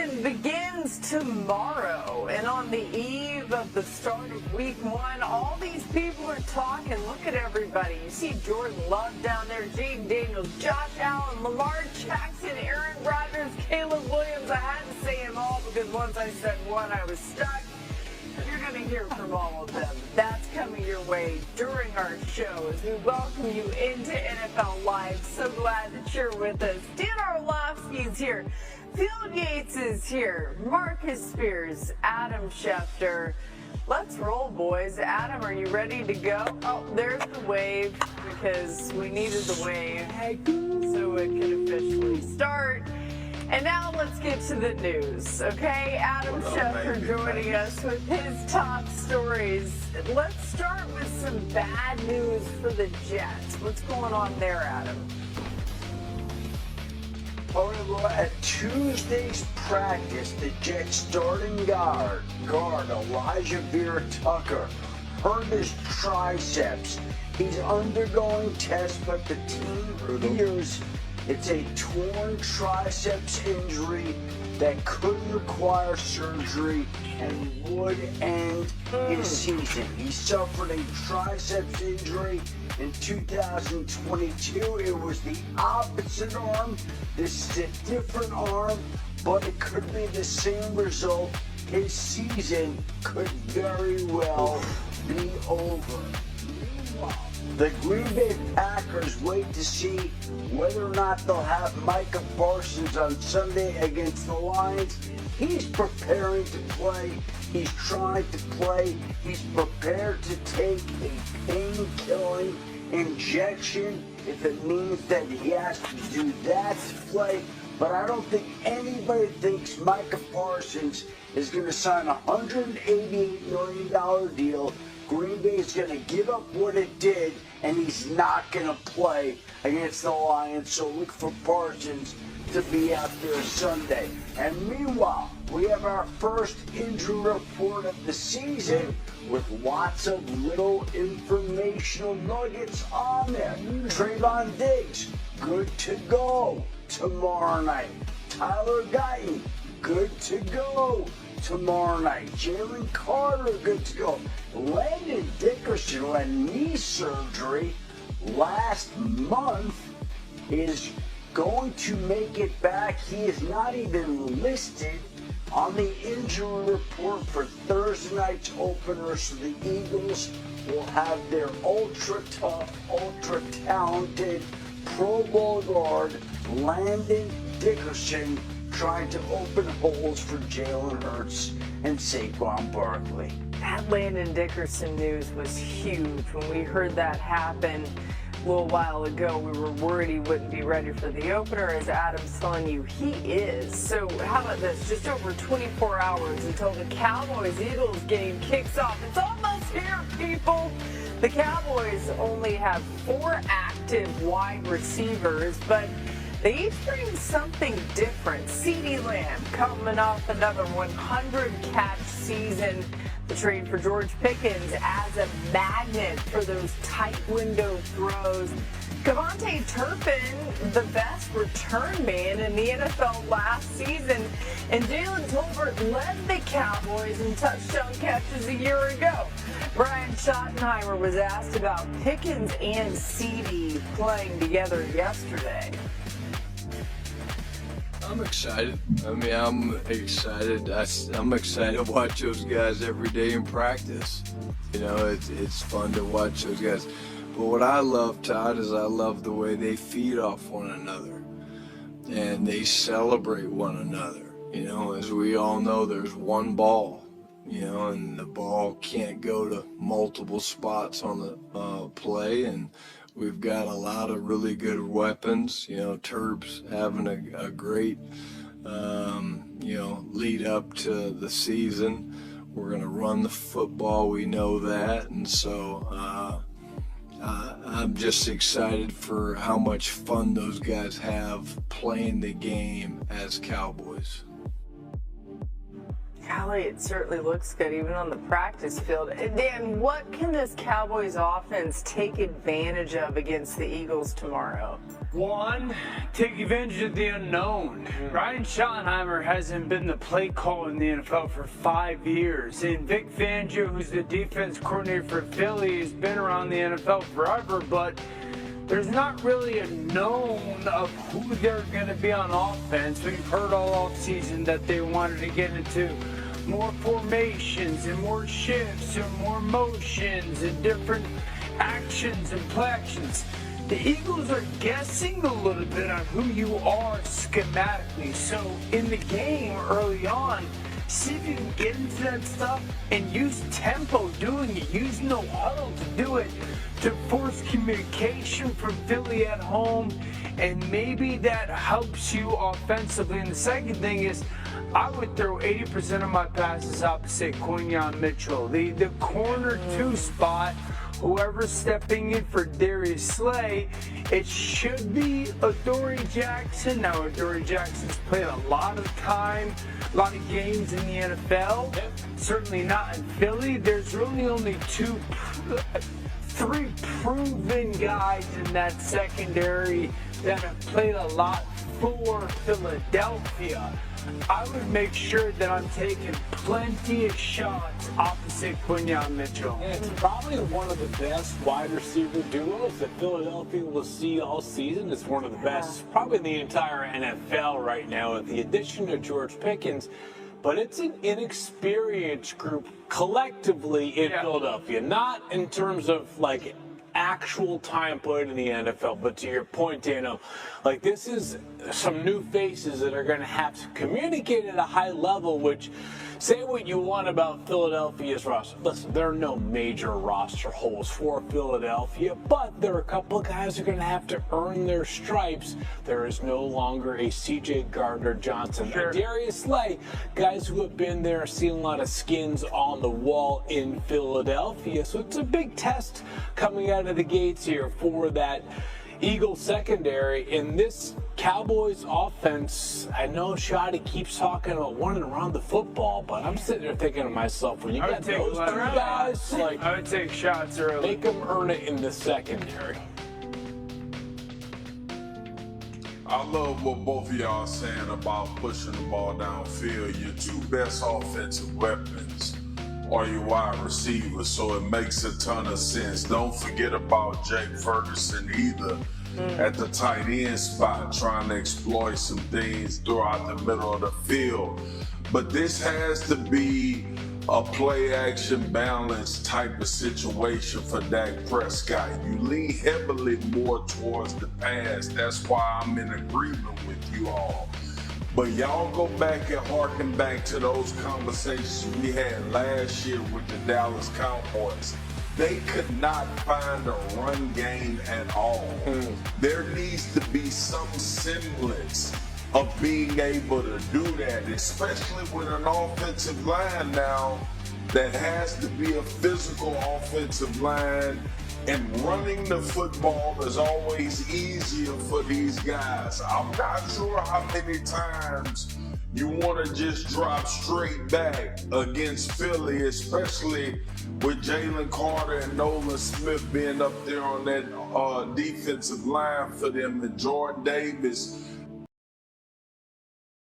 season begins tomorrow, and on the eve of the start of week 1, all these people are talking. Look at everybody. You see Jordan Love down there, Jayden Daniels, Josh Allen, Lamar Jackson, Aaron Rodgers, Caleb Williams. I had to say them all because once I said one, I was stuck. You're going to hear from all of them. That's coming your way during our show as we welcome you into NFL Live. So glad that you're with us. Dan Orlovsky's here. Phil Yates is here. Marcus Spears, Adam Schefter. Let's roll, boys. Adam, are you ready to go? Oh, there's the wave because we needed the wave so it can officially start. And now let's get to the news, okay? Adam Schefter joining us with his top stories. Let's start with some bad news for the Jets. What's going on there, Adam? All right, well, at Tuesday's practice, the Jets starting guard Elijah Vera Tucker hurt his triceps. He's undergoing tests, but the team fears it's a torn triceps injury that could require surgery and would end his season. He suffered a triceps injury in 2022. It was the opposite arm. This is a different arm, but it could be the same result. His season could very well be over. Meanwhile, the Green Bay Packers wait to see whether or not they'll have Micah Parsons on Sunday against the Lions. He's preparing to play. He's trying to play. He's prepared to take a pain-killing injection if it means that he has to do that to play. But I don't think anybody thinks Micah Parsons is going to sign a $188 million deal. Green Bay is going to give up what it did, and he's not going to play against the Lions. So look for Parsons to be out there Sunday. And meanwhile, we have our first injury report of the season with lots of little informational nuggets on there. Trayvon Diggs, good to go tomorrow night. Tyler Guyton, good to go tomorrow night. Jalen Carter, good to go. Landon Dickerson, who had knee surgery last month, is going to make it back. He is not even listed on the injury report for Thursday night's opener, so the Eagles will have their ultra-tough, ultra-talented Pro Bowl guard Landon Dickerson trying to open holes for Jalen Hurts and Saquon Barkley. That Landon Dickerson news was huge. When we heard that happen a little while ago, we were worried he wouldn't be ready for the opener. As Adam's telling you, he is. So how about this? Just over 24 hours until the Cowboys-Eagles game kicks off. It's almost here, people. The Cowboys only have 4 active wide receivers, but they each bring something different. CeeDee Lamb coming off another 100-catch season. The trade for George Pickens as a magnet for those tight window throws. Kevontae Turpin, the best return man in the NFL last season. And Jalen Tolbert led the Cowboys in touchdown catches a year ago. Brian Schottenheimer was asked about Pickens and CeeDee playing together yesterday. I'm excited. I'm excited. I'm excited to watch those guys every day in practice. You know, it's fun to watch those guys. But what I love, Todd, is I love the way they feed off one another and they celebrate one another. You know, as we all know, there's one ball, you know, and the ball can't go to multiple spots on the play, and we've got a lot of really good weapons. You know, Terp's having a great, you know, lead up to the season. We're going to run the football. We know that. And so I'm just excited for how much fun those guys have playing the game as Cowboys. Golly, it certainly looks good, even on the practice field. Dan, what can this Cowboys offense take advantage of against the Eagles tomorrow? One, take advantage of the unknown. Ryan Schottenheimer hasn't been the play caller in the NFL for 5 years. And Vic Fangio, who's the defense coordinator for Philly, has been around the NFL forever, but there's not really a known of who they're going to be on offense. We've heard all offseason that they wanted to get into more formations and more shifts and more motions and different actions and play actions. The Eagles are guessing a little bit on who you are schematically. So in the game early on, see if you can get into that stuff and use tempo doing it. Use no huddle to do it, to force communication from Philly at home, and maybe that helps you offensively. And the second thing is, I would throw 80% of my passes opposite Quinyon Mitchell. The corner 2 spot, whoever's stepping in for Darius Slay, it should be Adoree Jackson. Now, Adoree Jackson's played a lot of time, a lot of games in the NFL. Certainly not in Philly. There's really only 3 proven guys in that secondary that have played a lot for Philadelphia. I would make sure that I'm taking plenty of shots opposite Quinyon Mitchell. And it's probably one of the best wide receiver duos that Philadelphia will see all season. It's one of the best, probably in the entire NFL right now, with the addition of George Pickens. But it's an inexperienced group collectively in Philadelphia, not in terms of like actual time played in the NFL, but to your point, Dano, like this is some new faces that are going to have to communicate at a high level, which, say what you want about Philadelphia's roster. Listen, there are no major roster holes for Philadelphia, but there are a couple of guys who are going to have to earn their stripes. There is no longer a C.J. Gardner-Johnson, a Darius Slay, guys who have been there, seen a lot of skins on the wall in Philadelphia. So it's a big test coming out of the gates here for that Eagles secondary. In this Cowboys offense, I know Shotty keeps talking about running around the football, but I'm sitting there thinking to myself, when you got those 2 guys, like, I would take shots early. Make them earn it in the secondary. I love what both of y'all are saying about pushing the ball downfield. Your 2 best offensive weapons are your wide receivers, so it makes a ton of sense. Don't forget about Jake Ferguson either at the tight end spot, trying to exploit some things throughout the middle of the field. But this has to be a play-action balance type of situation for Dak Prescott. You lean heavily more towards the pass. That's why I'm in agreement with you all. But y'all go back and harken back to those conversations we had last year with the Dallas Cowboys. They could not find a run game at all. There needs to be some semblance of being able to do that, especially with an offensive line now that has to be a physical offensive line. And running the football is always easier for these guys. I'm not sure how many times you want to just drop straight back against Philly, especially with Jalen Carter and Nolan Smith being up there on that defensive line for them, and Jordan Davis